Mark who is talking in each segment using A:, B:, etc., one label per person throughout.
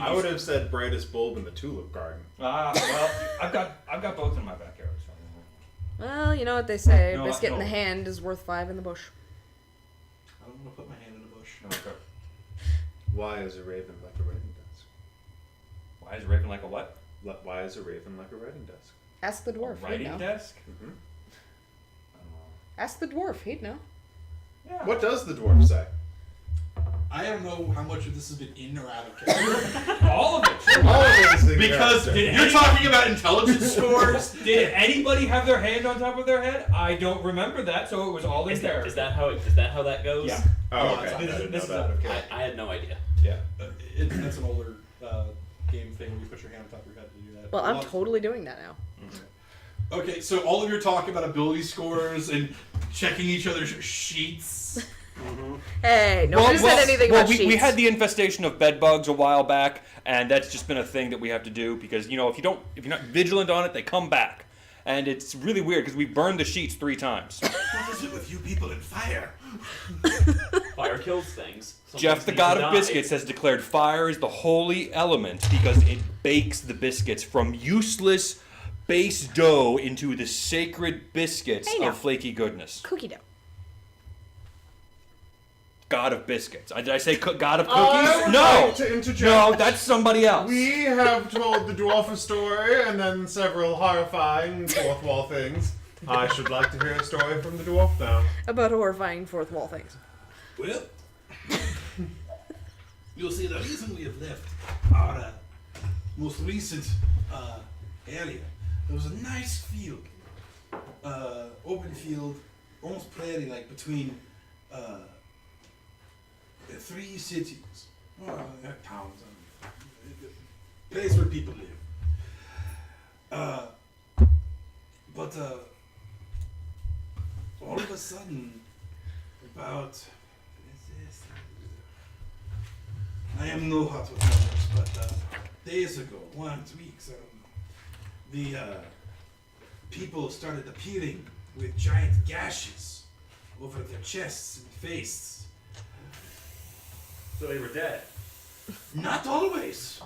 A: I would have said brightest bulb in the tulip garden.
B: Well, I've got both in my backyard. So.
C: Well, you know what they say.
B: No,
C: Biscuit in
B: no.
C: the hand is worth 5 in the bush.
D: I don't want to put my hand in the bush.
B: Okay.
A: Why is a raven like a writing desk?
B: Why is a raven like a what?
A: Why is a raven like a writing desk?
C: Ask the dwarf.
B: A writing
C: He'd know.
B: desk?
A: Mm-hmm.
C: Ask the dwarf. He'd know.
B: Yeah.
A: What does the dwarf say?
D: I don't know how much of this has been in or out of character.
B: All of it. Sure.
A: All of it is in
D: Because
A: character.
D: you're talking about intelligence scores.
B: Did anybody have their hand on top of their head? I don't remember that, so it was all in there.
E: Is that how that goes?
B: Yeah.
A: Oh, okay.
B: This is
A: I
B: out of
E: I
B: character.
E: had no idea.
B: Yeah.
D: That's an older game thing where you put your hand on top of your head to do that.
C: Well, I'm totally doing that now.
D: Okay, so all of your talk about ability scores and checking each other's sheets.
C: Hey, nobody said anything about sheets.
B: We had the infestation of bed bugs a while back, and that's just been a thing that we have to do because if you're not vigilant on it, they come back, and it's really weird because we burned the sheets 3 times.
D: What is it with you people in fire?
E: Fire kills things. Some
B: Jeff,
E: things
B: the
E: need
B: god
E: to
B: of
E: die.
B: biscuits, has declared fire is the holy element because it bakes the biscuits from useless base dough into the sacred biscuits
C: Hey, now.
B: of flaky goodness.
C: Cookie dough.
B: God of biscuits. Did I say god of
A: I
B: cookies?
A: would
B: No!
A: like to interject.
B: No, that's somebody else.
A: We have told the dwarf a story and then several horrifying fourth wall things. I should like to hear a story from the dwarf now.
C: About horrifying fourth wall things.
D: Well, you'll see the reason we have left our most recent area. There was a nice field, open field, almost prairie-like between 3 cities, towns, place where people live. But all of a sudden, about I am no hot with numbers, but days ago, 1 weeks, I don't know, the people started appearing with giant gashes over their chests and faces.
B: So they were dead.
D: Not always.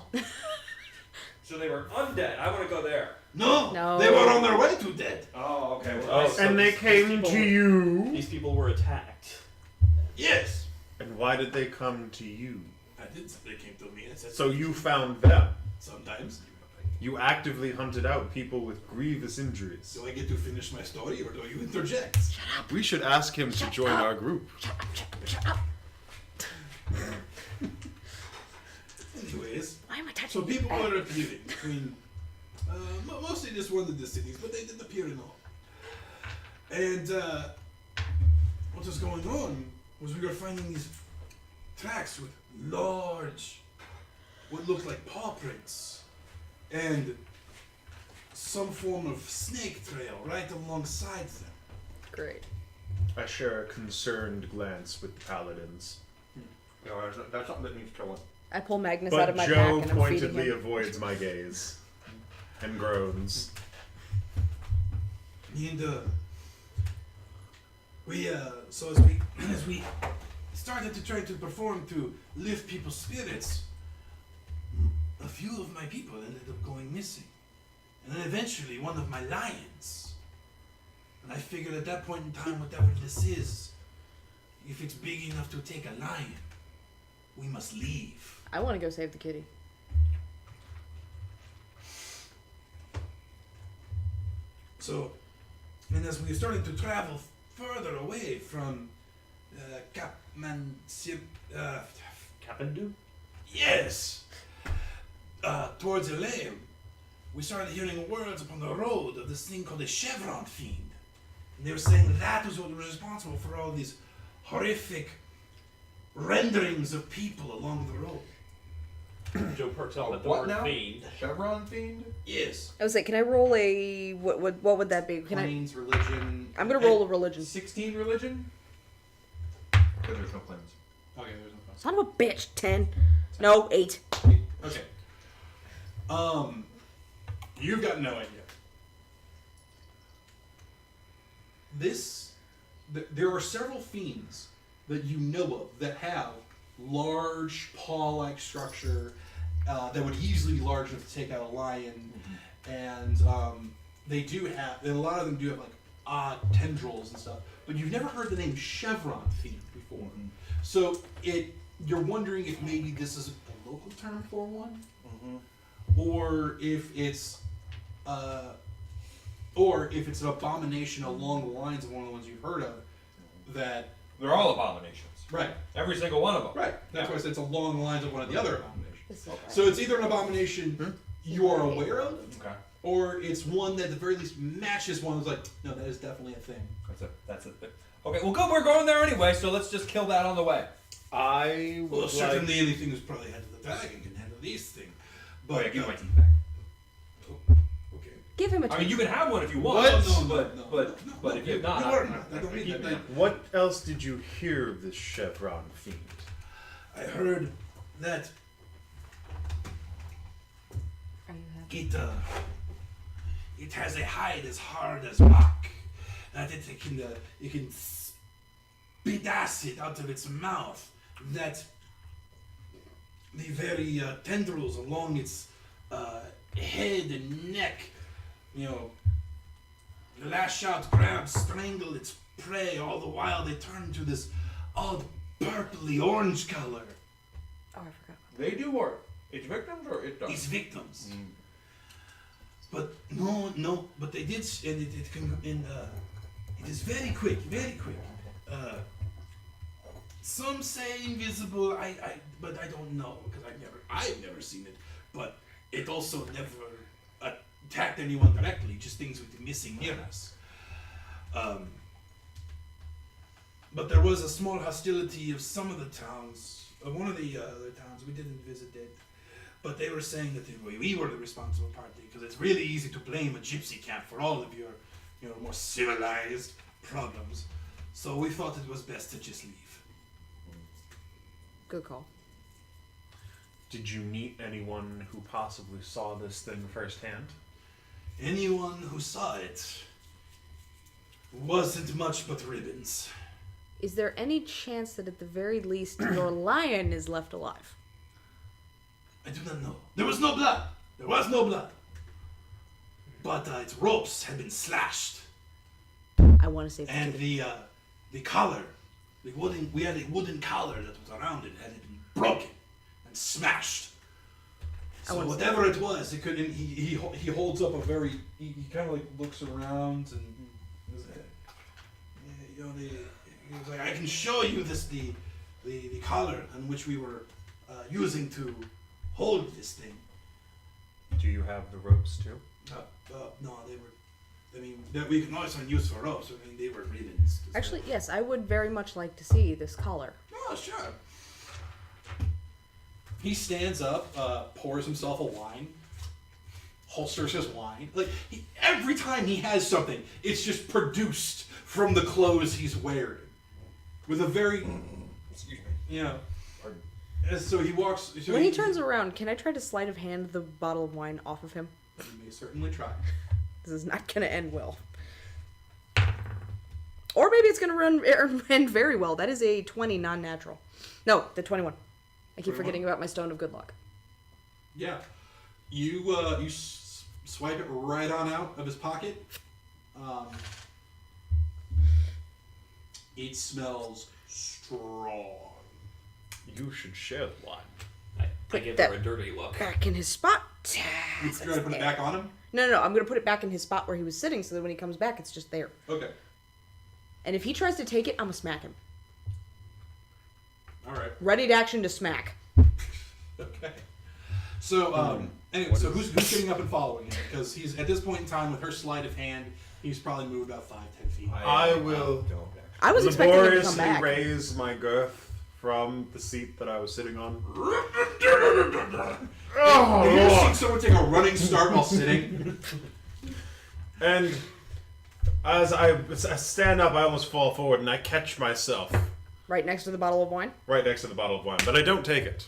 B: So they were undead. I want to go there.
D: No,
C: No.
D: they were on their way to dead.
B: Oh, okay.
E: Oh, so
A: And they
E: these
A: came
E: people-
A: to you.
E: These people were attacked.
D: Yes,
A: And why did they come to you?
D: I did. They came to me and said.
A: So you found them.
D: Sometimes.
A: You actively hunted out people with grievous injuries.
D: Do I get to finish my story, or do you interject?
A: We should ask him to join our group.
C: Shut up.
D: Anyways.
C: Why am I touching
D: So
C: you?
D: people were appearing between, mostly just one of the cities, but they did appear in all. And what was going on was we were finding these tracks with large, what looked like paw prints, and some form of snake trail right alongside them.
C: Great.
A: I share a concerned glance with the paladins.
B: No, that's something that needs killing.
C: I pull Magnus out
A: But
C: of my
A: Joe
C: pack and I'm feeding
A: pointedly
C: him.
A: avoids my gaze and groans.
D: And so as we started to try to perform to lift people's spirits, a few of my people ended up going missing. And then eventually one of my lions. And I figured at that point in time, whatever this is, if it's big enough to take a lion, we must leave.
C: I want to go save the kitty.
D: So, and as we started to travel further away from
E: Kapandu?
D: yes, towards Elaine, we started hearing words upon the road of this thing called a chevron fiend. And they were saying that was what was responsible for all these horrific renderings of people along the road.
E: Joe perks up at the
F: What
E: word
F: now?
E: fiend.
F: Chevron fiend?
D: Yes.
C: I was like, can I roll a what would that be? Can I?
F: Plains religion.
C: I'm gonna roll a religion.
F: 16 religion? Because there's no plains.
D: Okay, there's no problem.
C: Son of a bitch. 10. No, 8.
D: Okay. You've got no idea. There are several fiends that you know of that have large paw-like structure, that would easily be large enough to take out a lion, and they do have, and a lot of them do have like odd tendrils and stuff. But you've never heard the name chevron fiend before, so you're wondering if maybe this is a local term for one, or if it's an abomination along the lines of one of the ones you've heard of. That
B: They're all abominations.
D: right,
B: Every single one of them.
D: right. That's why I said it's along the lines of one of the other abominations.
C: This is
D: So it's either an abomination you are aware of,
B: Okay.
D: or it's one that at the very least matches one that's like, no, that is definitely a thing.
B: That's it. Okay, well, good. We're going there anyway, so let's just kill that on the way.
A: I would
D: Well,
A: like...
D: certainly anything who's probably head of the dragon can handle these things. But
B: Give my teeth back.
D: okay.
C: Give him a
B: I mean, you can have one if you want.
A: What?
B: But if you're not,
D: I don't need that.
A: What else did you hear of this chevron fiend?
D: I heard that
C: Are you happy?
D: it has a hide as hard as rock, that it can spit acid out of its mouth. That the very tendrils along its head and neck, lash out, grab, strangle its prey. All the while they turn to this odd purpley orange color.
C: Oh, I forgot.
B: they do work. Its victims or it does?
D: Its victims. But but they did, and it is very quick, very quick. Some say invisible, but I don't know because I've never seen it. But it also never attacked anyone directly, just things with missing near us. But there was a small hostility of some of the towns, of one of the other towns. We didn't visit it. But they were saying that we were the responsible party, because it's really easy to blame a gypsy camp for all of your, more civilized problems. So we thought it was best to just leave.
C: Good call.
A: Did you meet anyone who possibly saw this thing firsthand?
D: Anyone who saw it wasn't much but ribbons.
C: Is there any chance that at the very least your lion is left alive?
D: I do not know. There was no blood. There was no blood. But its ropes had been slashed,
C: I want to save the
D: and
C: kitty.
D: the collar, we had a wooden collar that was around it, had been broken and smashed.
C: I
D: So
C: wanna see
D: whatever it was, it could. And he holds up a very. He kind of like looks around and. He was like, I can show you the collar on which we were using to hold this thing.
A: Do you have the ropes too?
D: No, they were. I mean, that we can also use for ropes. I mean, they were ribbons.
C: Actually, yes, I would very much like to see this collar.
D: Oh, sure. He stands up, pours himself a wine, holsters his wine. Like every time he has something, it's just produced from the clothes he's wearing, with a very,
B: Excuse me.
D: And so he walks. So
C: When he turns around, can I try to sleight of hand the bottle of wine off of him?
D: You may certainly try.
C: This is not going to end well. Or maybe it's going to end very well. That is a 20 non-natural. No, the 21. I keep
D: 21?
C: forgetting about my stone of good luck.
D: Yeah, you swipe it right on out of his pocket. It smells strong.
A: You should share the wine.
E: I give
C: that
E: her a dirty look.
C: Back in his spot.
D: You try to put it back on him.
C: No, I'm going to put it back in his spot where he was sitting so that when he comes back, it's just there.
D: Okay.
C: And if he tries to take it, I'm going to smack him.
D: All right.
C: Ready to action to smack.
D: Okay. So, anyway, so who's getting up and following him? Because he's at this point in time, with her sleight of hand, he's probably moved about 5-10 feet.
A: I will
C: I was expecting him to come
A: laboriously
C: back.
A: raise my girth from the seat that I was sitting on.
D: Have you ever seen
A: Lord.
D: someone take a running start while sitting?
A: And as I stand up, I almost fall forward and I catch myself
C: Right next to the bottle of wine.
A: right next to the bottle of wine, but I don't take it.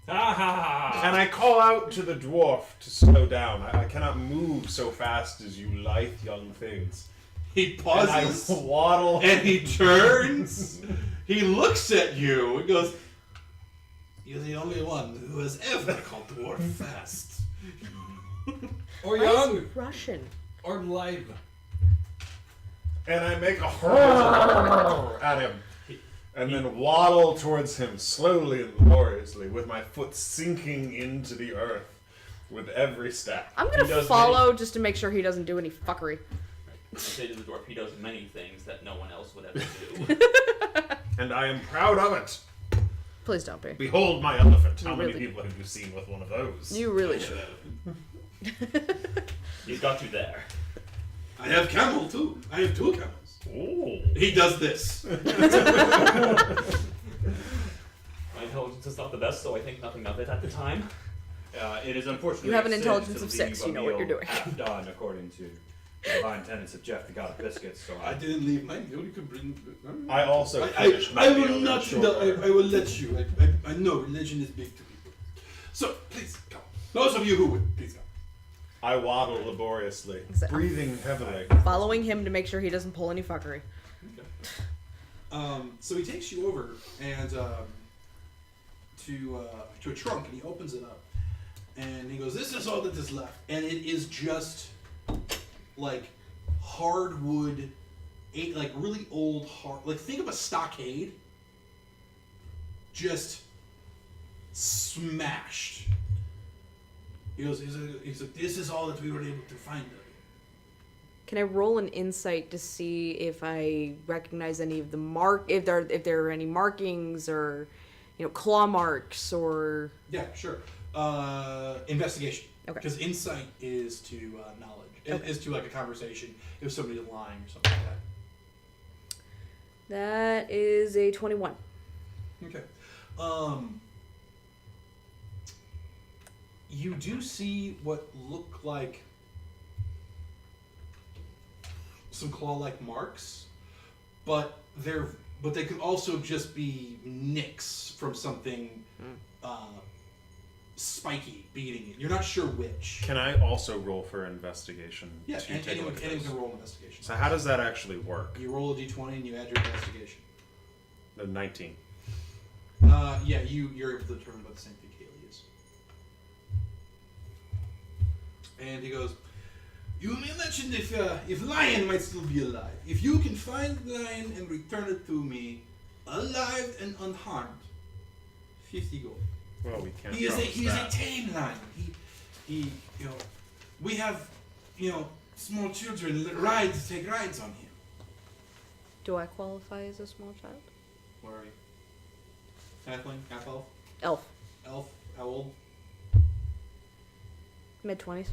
E: Ha ha ha!
A: And I call out to the dwarf to slow down. I cannot move so fast as you lithe young things.
D: He
A: And
D: pauses
A: I waddle.
D: and he turns. He looks at you and goes, You're the only one who has ever called dwarf fast.
F: Or
C: Why is he
F: young.
C: Russian?
F: Or live.
A: And I make a at him. And then waddle towards him slowly and laboriously, with my foot sinking into the earth with every step.
C: I'm gonna
E: He does
C: follow just to make sure he doesn't do any fuckery.
E: I say to the dwarf, he does many things that no one else would ever do.
A: And I am proud of it.
C: Please don't be.
A: Behold my elephant. How many
C: Really?
A: people have you seen with one of those?
C: You really should.
E: He's got you there.
D: I have camel too. I have 2 camels.
A: Ooh.
D: He does this.
E: My intelligence is not the best, so I think nothing of it at the time.
F: It is unfortunate.
C: You have an intelligence of 6, you know what you're doing.
F: Half done according to the divine tenets of Jeff the God of Biscuits. So
D: I didn't leave my meal. You could bring.
A: I also
D: I
A: finished my
D: will
A: meal in
D: not.
A: short order.
D: I will let you. I know religion is big to people. So please come. Those of you who would please come.
A: I waddle laboriously,
C: Exactly.
A: breathing heavily.
C: Following him to make sure he doesn't pull any fuckery.
D: So he takes you over and to a trunk, and he opens it up, and he goes, "This is all that is left," and it is just like hardwood, like really old hard. Like think of a stockade, just smashed. He's like, "This is all that we were able to find."
C: Can I roll an insight to see if I recognize any of the if there are any markings or, claw marks or?
D: Yeah, sure. Investigation.
C: Okay.
D: Because insight is to knowledge.
C: Okay.
D: Is to like a conversation if somebody's lying or something like
C: That is a 21.
D: that. Okay. You do see what look like some claw-like marks, but they could also just be nicks from something spiky beating it. You're not sure which.
A: Can I also roll for investigation?
D: Yeah,
A: to
D: and
A: take a
D: anyone,
A: look at
D: anyone
A: this?
D: can roll an investigation.
A: So how does that actually work?
D: You roll a d20 and you add your investigation.
A: The 19.
D: Yeah, you're able to determine about the same thing Kaylee is. And he goes, "You mentioned if Lion might still be alive. If you can find Lion and return it to me, alive and unharmed, 50 gold.
A: Well, we can't.
D: He is a
A: promise that.
D: tame lion. He we have small children take rides on him.
C: Do I qualify as a small child?
D: Where are you? Halfling, half elf,
C: Elf.
D: elf. How old?
C: Mid-20s.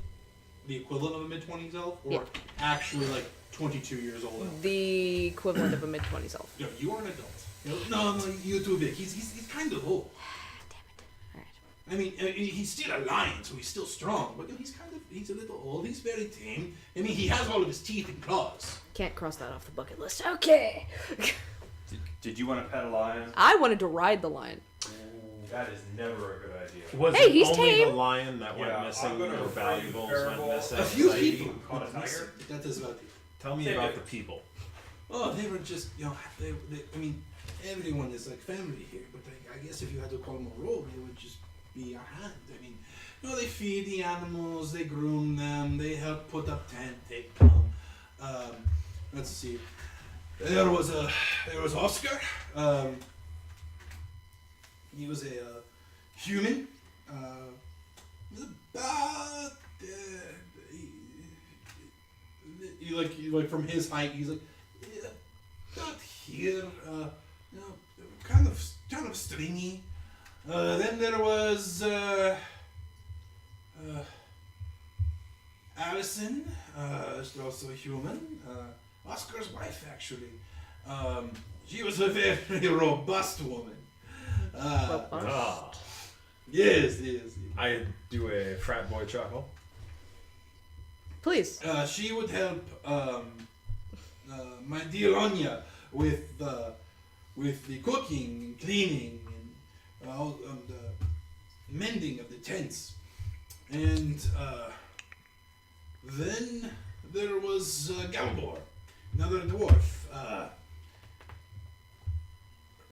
D: The equivalent of a mid-20s elf, or
C: Yeah.
D: actually like 22 years old elf?
C: The equivalent of a mid-20s elf.
D: No, you are an adult. No, you're too big. He's kind of old.
C: Alright.
D: I mean, he's still a lion, so he's still strong. But he's a little old. He's very tame. I mean, he has all of his teeth and claws.
C: Can't cross that off the bucket list. Okay.
F: Did you want to pet a lion?
C: I wanted to ride the lion.
F: That is never a good idea.
A: Was
C: Hey,
A: it
C: he's
A: only
C: tame.
A: the lion that went
F: Yeah,
A: missing
F: I'm gonna
A: or valuables went
F: refrain
A: missing?
D: A few
A: Like,
D: people
F: caught a
D: went
F: tiger?
D: missing. That is about it.
A: Tell me
F: Same
A: about the
F: difference.
A: people.
D: Oh, they were just, I mean, everyone is like family here, but I guess if you had to call them a role, they would just be a hand. I mean, they feed the animals, they groom them, they help put up tent, they come. Let's see. There was Oscar. He was a human. About he like from his height, he's like about here. Kind of stringy. Then there was Allison. She's also a human. Oscar's wife, actually. She was a very robust woman.
A: Ah.
D: Yes.
A: I do a frat boy chuckle.
C: Please.
D: She would help my dear Anya with the cooking and cleaning and all the mending of the tents. And then there was Galbor, another dwarf.